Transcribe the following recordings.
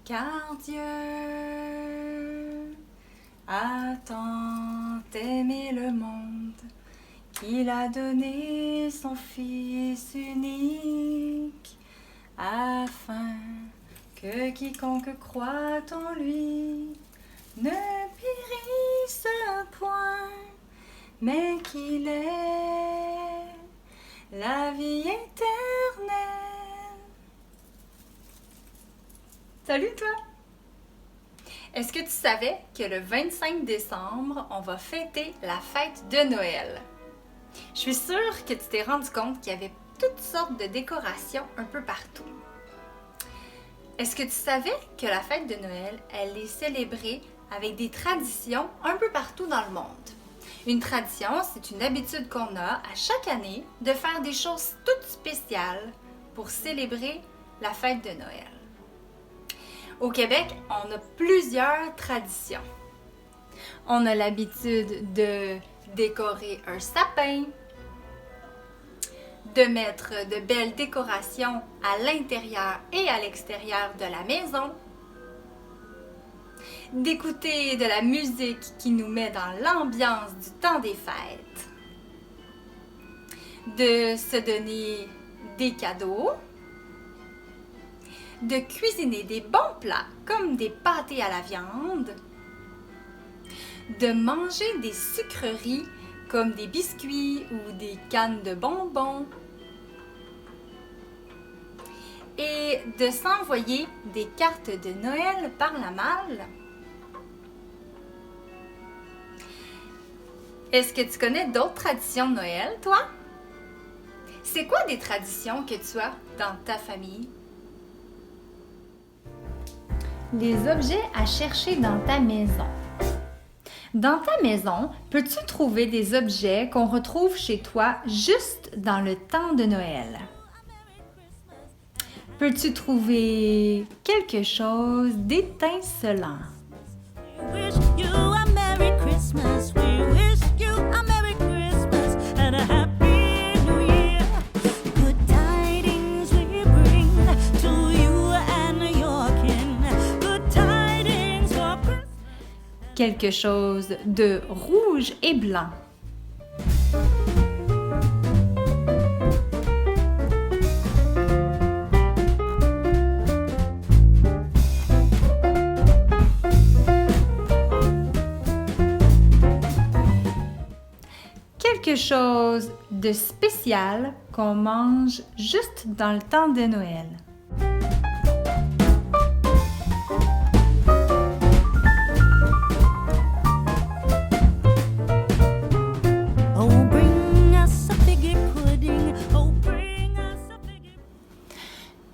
Car Dieu a tant aimé le monde qu'il a donné son Fils unique, afin que quiconque croit en lui ne périsse point, mais qu'il ait la vie éternelle. Salut toi! Est-ce que tu savais que le 25 décembre, on va fêter la fête de Noël? Je suis sûre que tu t'es rendu compte qu'il y avait toutes sortes de décorations un peu partout. Est-ce que tu savais que la fête de Noël, elle est célébrée avec des traditions un peu partout dans le monde? Une tradition, c'est une habitude qu'on a à chaque année de faire des choses toutes spéciales pour célébrer la fête de Noël. Au Québec, on a plusieurs traditions. On a l'habitude de décorer un sapin, de mettre de belles décorations à l'intérieur et à l'extérieur de la maison, d'écouter de la musique qui nous met dans l'ambiance du temps des fêtes, de se donner des cadeaux, de cuisiner des bons plats comme des pâtés à la viande, de manger des sucreries comme des biscuits ou des cannes de bonbons et de s'envoyer des cartes de Noël par la malle. Est-ce que tu connais d'autres traditions de Noël, toi? C'est quoi des traditions que tu as dans ta famille? Les objets à chercher dans ta maison. Dans ta maison, peux-tu trouver des objets qu'on retrouve chez toi juste dans le temps de Noël? Peux-tu trouver quelque chose d'étincelant? Quelque chose de rouge et blanc. Quelque chose de spécial qu'on mange juste dans le temps de Noël.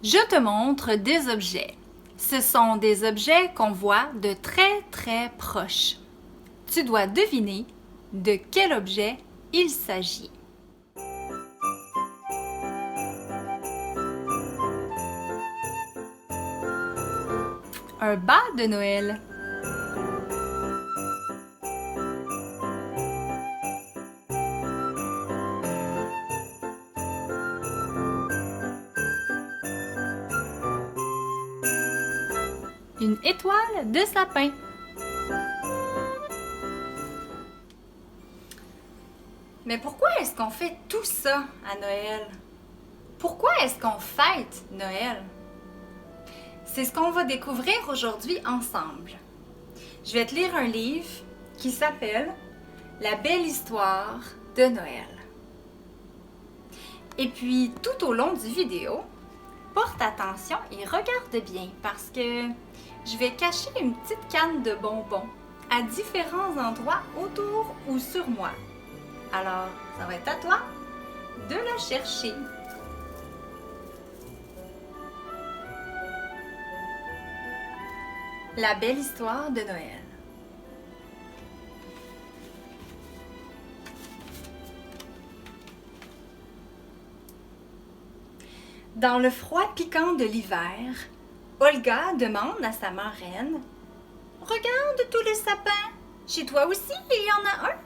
Je te montre des objets. Ce sont des objets qu'on voit de très très proche. Tu dois deviner de quel objet il s'agit. Un bas de Noël. Une étoile de sapin. Mais pourquoi est-ce qu'on fait tout ça à Noël? Pourquoi est-ce qu'on fête Noël? C'est ce qu'on va découvrir aujourd'hui ensemble. Je vais te lire un livre qui s'appelle « La belle histoire de Noël ». Et puis, tout au long du vidéo, porte attention et regarde bien parce que je vais cacher une petite canne de bonbons à différents endroits autour ou sur moi. Alors, ça va être à toi de la chercher. La belle histoire de Noël. Dans le froid piquant de l'hiver, Olga demande à sa marraine « Regarde tous les sapins, chez toi aussi il y en a un? »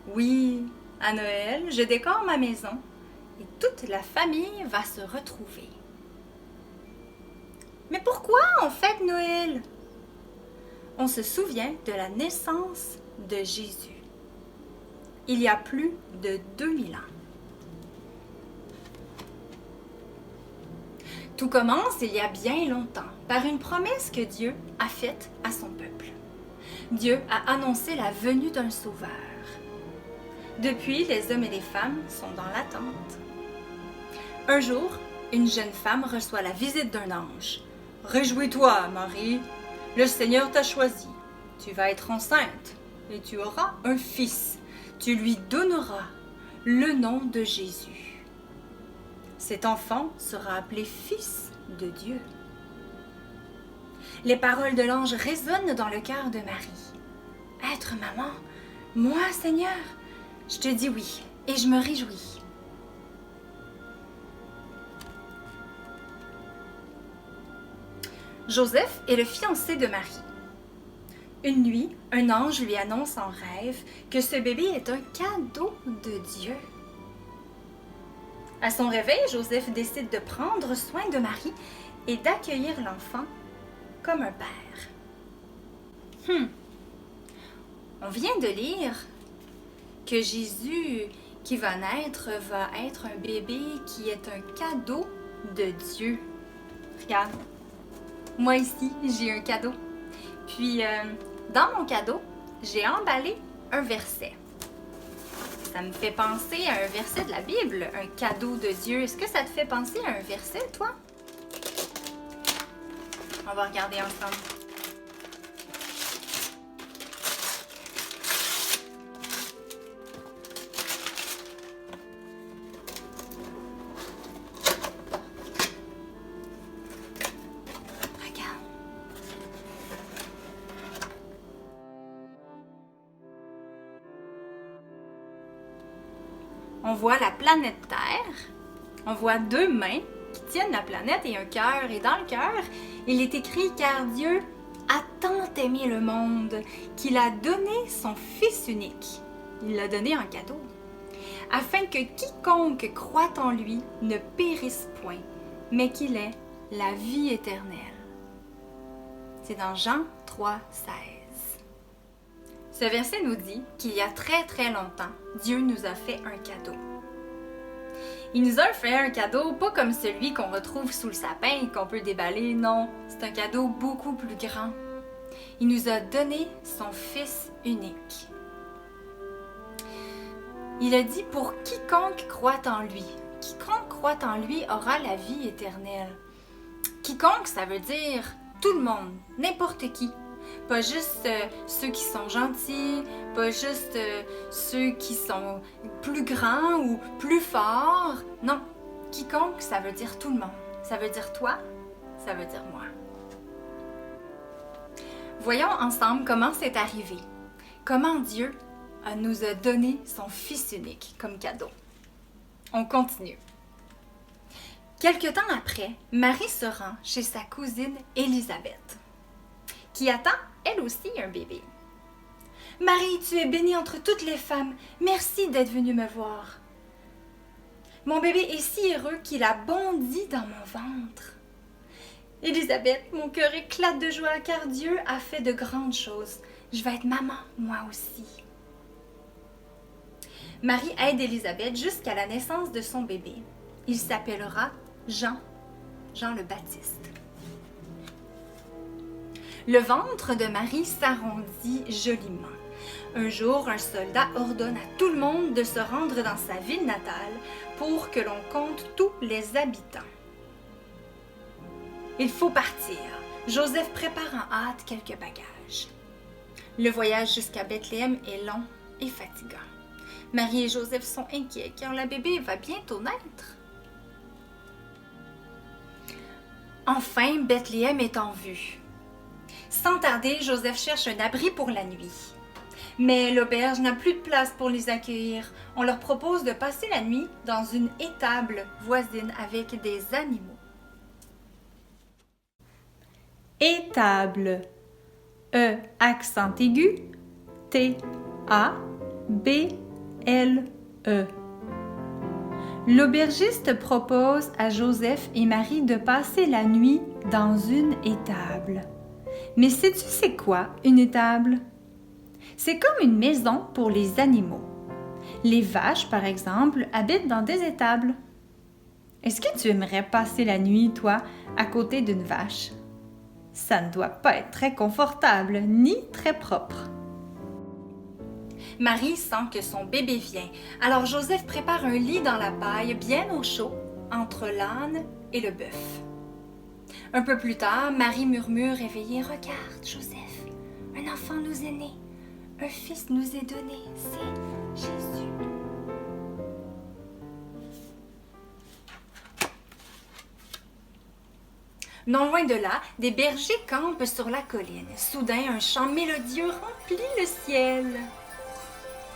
« Oui, à Noël, je décore ma maison et toute la famille va se retrouver. » Mais pourquoi on fête Noël? On se souvient de la naissance de Jésus, il y a plus de 2000 ans. Tout commence il y a bien longtemps par une promesse que Dieu a faite à son peuple. Dieu a annoncé la venue d'un sauveur. Depuis, les hommes et les femmes sont dans l'attente. Un jour, une jeune femme reçoit la visite d'un ange. « Réjouis-toi, Marie, le Seigneur t'a choisi. Tu vas être enceinte et tu auras un fils. Tu lui donneras le nom de Jésus. Cet enfant sera appelé Fils de Dieu. » Les paroles de l'ange résonnent dans le cœur de Marie. « Être maman, moi, Seigneur, je te dis oui et je me réjouis. » Joseph est le fiancé de Marie. Une nuit, un ange lui annonce en rêve que ce bébé est un cadeau de Dieu. À son réveil, Joseph décide de prendre soin de Marie et d'accueillir l'enfant comme un père. On vient de lire que Jésus qui va naître va être un bébé qui est un cadeau de Dieu. Regarde, moi ici, j'ai un cadeau. Puis, dans mon cadeau, j'ai emballé un verset. Ça me fait penser à un verset de la Bible, un cadeau de Dieu. Est-ce que ça te fait penser à un verset, toi? On va regarder ensemble. Regarde. On voit la planète Terre, on voit deux mains qui tiennent la planète et un cœur. Et dans le cœur, il est écrit « Car Dieu a tant aimé le monde qu'il a donné son Fils unique. Il l'a donné en cadeau, afin que quiconque croit en lui ne périsse point, mais qu'il ait la vie éternelle. » C'est dans Jean 3, 16. Ce verset nous dit qu'il y a très très longtemps, Dieu nous a fait un cadeau. Il nous a fait un cadeau pas comme celui qu'on retrouve sous le sapin et qu'on peut déballer, non, c'est un cadeau beaucoup plus grand. Il nous a donné son Fils unique. Il a dit pour quiconque croit en lui. Quiconque croit en lui aura la vie éternelle. Quiconque, ça veut dire tout le monde, n'importe qui. Pas juste ceux qui sont gentils, pas juste ceux qui sont plus grands ou plus forts. Non, quiconque, ça veut dire tout le monde. Ça veut dire toi, ça veut dire moi. Voyons ensemble comment c'est arrivé. Comment Dieu nous a donné son Fils unique comme cadeau. On continue. Quelque temps après, Marie se rend chez sa cousine Élisabeth, qui attend, elle aussi, un bébé. « Marie, tu es bénie entre toutes les femmes. Merci d'être venue me voir. Mon bébé est si heureux qu'il a bondi dans mon ventre. » Élisabeth, mon cœur éclate de joie car Dieu a fait de grandes choses. Je vais être maman, moi aussi. Marie aide Élisabeth jusqu'à la naissance de son bébé. Il s'appellera Jean le Baptiste. Le ventre de Marie s'arrondit joliment. Un jour, un soldat ordonne à tout le monde de se rendre dans sa ville natale pour que l'on compte tous les habitants. Il faut partir. Joseph prépare en hâte quelques bagages. Le voyage jusqu'à Bethléem est long et fatigant. Marie et Joseph sont inquiets car le bébé va bientôt naître. Enfin, Bethléem est en vue. Sans tarder, Joseph cherche un abri pour la nuit. Mais l'auberge n'a plus de place pour les accueillir. On leur propose de passer la nuit dans une étable voisine avec des animaux. Étable. E accent aigu. T-A-B-L-E. L'aubergiste propose à Joseph et Marie de passer la nuit dans une étable. Mais sais-tu c'est quoi une étable? C'est comme une maison pour les animaux. Les vaches, par exemple, habitent dans des étables. Est-ce que tu aimerais passer la nuit, toi, à côté d'une vache? Ça ne doit pas être très confortable, ni très propre. Marie sent que son bébé vient, alors Joseph prépare un lit dans la paille bien au chaud, entre l'âne et le bœuf. Un peu plus tard, Marie murmure réveillée, « Regarde, Joseph, un enfant nous est né, un fils nous est donné, c'est Jésus. » Non loin de là, des bergers campent sur la colline. Soudain, un chant mélodieux remplit le ciel.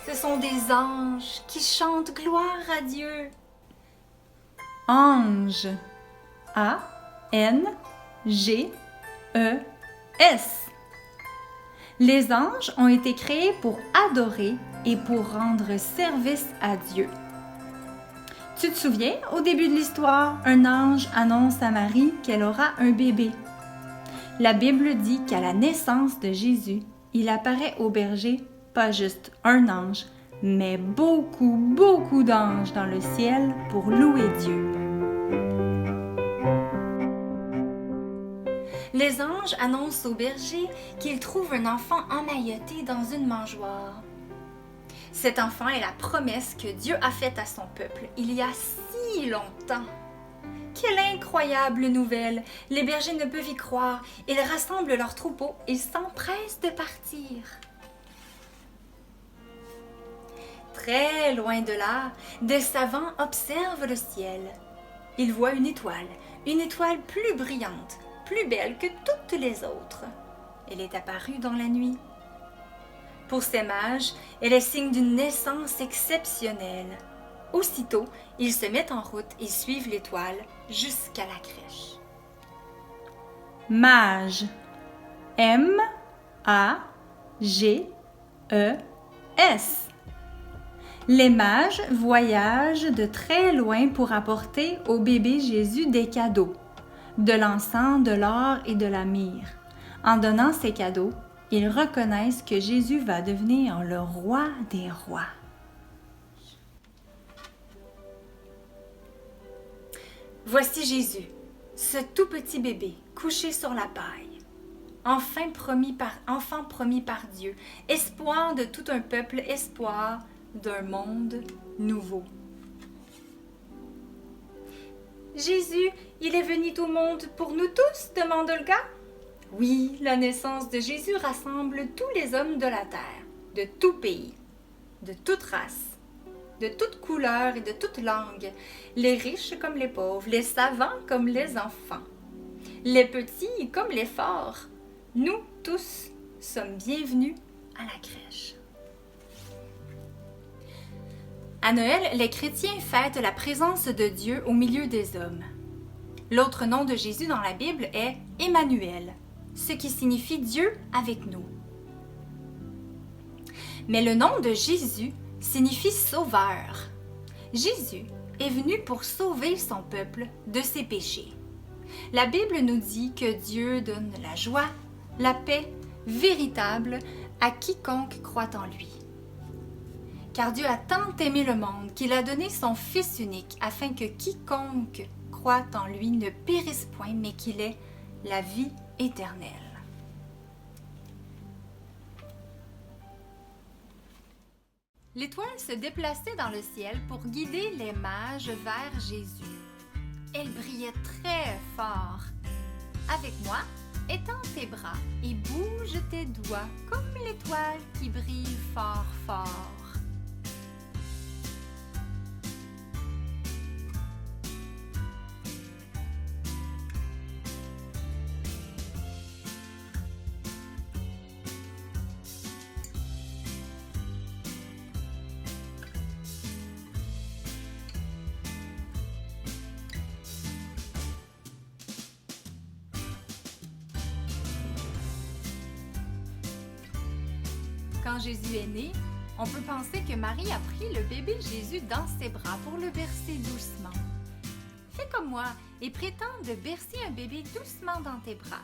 Ce sont des anges qui chantent gloire à Dieu. Ange. A-N-G-E-S. Les anges ont été créés pour adorer et pour rendre service à Dieu. Tu te souviens, au début de l'histoire, un ange annonce à Marie qu'elle aura un bébé. La Bible dit qu'à la naissance de Jésus, il apparaît au berger pas juste un ange, mais beaucoup d'anges dans le ciel pour louer Dieu. Les anges annoncent au berger qu'il trouve un enfant emmailloté dans une mangeoire. Cet enfant est la promesse que Dieu a faite à son peuple il y a si longtemps. Quelle incroyable nouvelle! Les bergers ne peuvent y croire. Ils rassemblent leurs troupeaux et s'empressent de partir. Très loin de là, des savants observent le ciel. Ils voient une étoile plus brillante, plus belle que toutes les autres. Elle est apparue dans la nuit. Pour ces mages, elle est signe d'une naissance exceptionnelle. Aussitôt, ils se mettent en route et suivent l'étoile jusqu'à la crèche. Mage. M-A-G-E-S. Les mages voyagent de très loin pour apporter au bébé Jésus des cadeaux, de l'encens, de l'or et de la myrrhe. En donnant ces cadeaux, ils reconnaissent que Jésus va devenir le roi des rois. Voici Jésus, ce tout petit bébé couché sur la paille, enfant promis par Dieu, espoir de tout un peuple, espoir d'un monde nouveau. Jésus, il est venu au monde pour nous tous, demande Olga. Oui, la naissance de Jésus rassemble tous les hommes de la terre, de tout pays, de toute race, de toute couleur et de toute langue, les riches comme les pauvres, les savants comme les enfants, les petits comme les forts. Nous tous sommes bienvenus à la crèche. À Noël, les chrétiens fêtent la présence de Dieu au milieu des hommes. L'autre nom de Jésus dans la Bible est Emmanuel, ce qui signifie Dieu avec nous. Mais le nom de Jésus signifie sauveur. Jésus est venu pour sauver son peuple de ses péchés. La Bible nous dit que Dieu donne la joie, la paix véritable à quiconque croit en lui. Car Dieu a tant aimé le monde qu'il a donné son Fils unique afin que quiconque croit en lui ne périsse point, mais qu'il ait la vie éternelle. L'étoile se déplaçait dans le ciel pour guider les mages vers Jésus. Elle brillait très fort. Avec moi, étends tes bras et bouge tes doigts comme l'étoile qui brille fort fort. Quand Jésus est né, On peut penser que Marie a pris le bébé Jésus dans ses bras pour le bercer doucement. Fais comme moi et prétends de bercer un bébé doucement dans tes bras.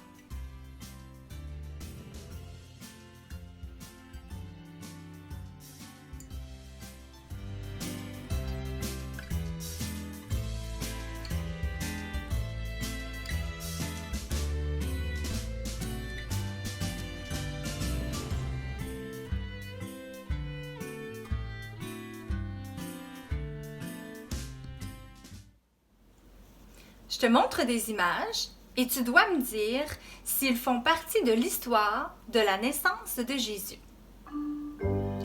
Je te montre des images et tu dois me dire s'ils font partie de l'histoire de la naissance de Jésus.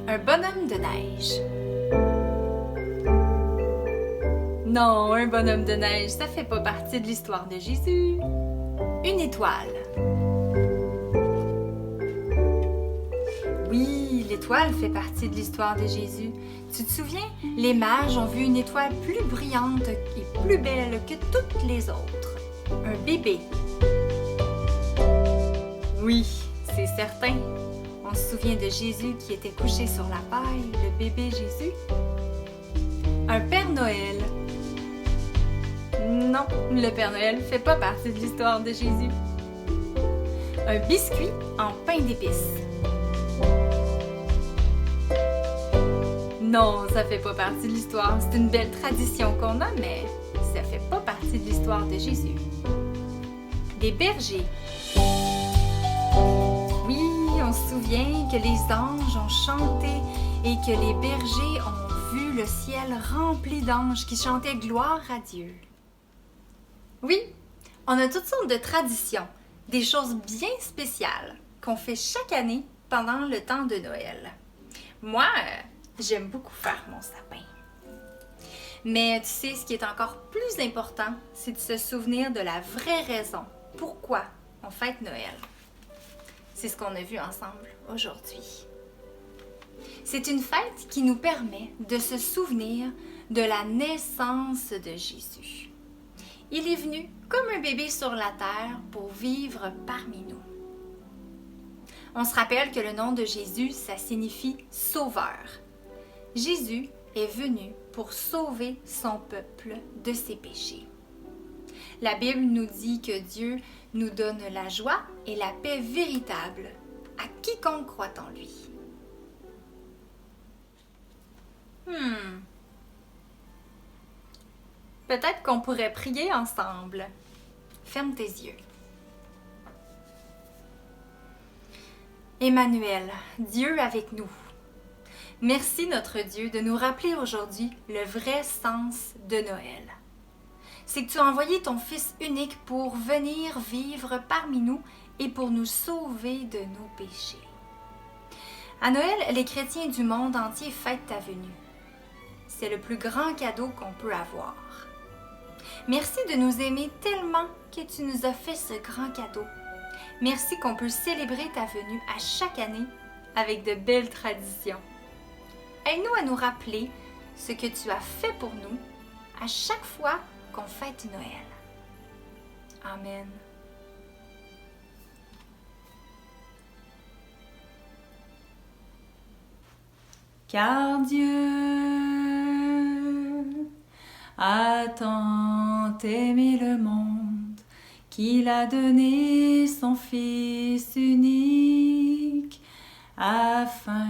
Un bonhomme de neige. Non, un bonhomme de neige, ça fait pas partie de l'histoire de Jésus. Une étoile. Oui, l'étoile fait partie de l'histoire de Jésus. Tu te souviens? Les mages ont vu une étoile plus brillante et plus belle que toutes les autres. Un bébé. Oui, c'est certain. On se souvient de Jésus qui était couché sur la paille, le bébé Jésus. Un Père Noël. Non, le Père Noël ne fait pas partie de l'histoire de Jésus. Un biscuit en pain d'épices. Non, ça fait pas partie de l'histoire. C'est une belle tradition qu'on a, mais ça fait pas partie de l'histoire de Jésus. Des bergers. Oui, on se souvient que les anges ont chanté et que les bergers ont vu le ciel rempli d'anges qui chantaient gloire à Dieu. Oui, on a toutes sortes de traditions, des choses bien spéciales qu'on fait chaque année pendant le temps de Noël. Moi, j'aime beaucoup faire mon sapin. Mais tu sais, ce qui est encore plus important, c'est de se souvenir de la vraie raison pourquoi on fête Noël. C'est ce qu'on a vu ensemble aujourd'hui. C'est une fête qui nous permet de se souvenir de la naissance de Jésus. Il est venu comme un bébé sur la terre pour vivre parmi nous. On se rappelle que le nom de Jésus, ça signifie sauveur. Jésus est venu pour sauver son peuple de ses péchés. La Bible nous dit que Dieu nous donne la joie et la paix véritable à quiconque croit en lui. Peut-être qu'on pourrait prier ensemble. Ferme tes yeux. Emmanuel, Dieu avec nous. Merci notre Dieu de nous rappeler aujourd'hui le vrai sens de Noël. C'est que tu as envoyé ton Fils unique pour venir vivre parmi nous et pour nous sauver de nos péchés. À Noël, les chrétiens du monde entier fêtent ta venue. C'est le plus grand cadeau qu'on peut avoir. Merci de nous aimer tellement que tu nous as fait ce grand cadeau. Merci qu'on peut célébrer ta venue à chaque année avec de belles traditions. Aide-nous à nous rappeler ce que tu as fait pour nous à chaque fois qu'on fête Noël. Amen. Car Dieu a tant aimé le monde qu'il a donné son Fils unique afin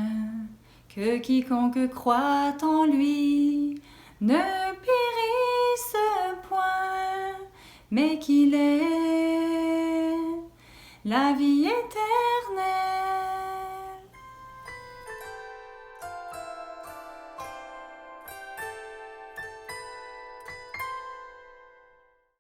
que quiconque croit en lui ne périsse point, mais qu'il ait la vie éternelle.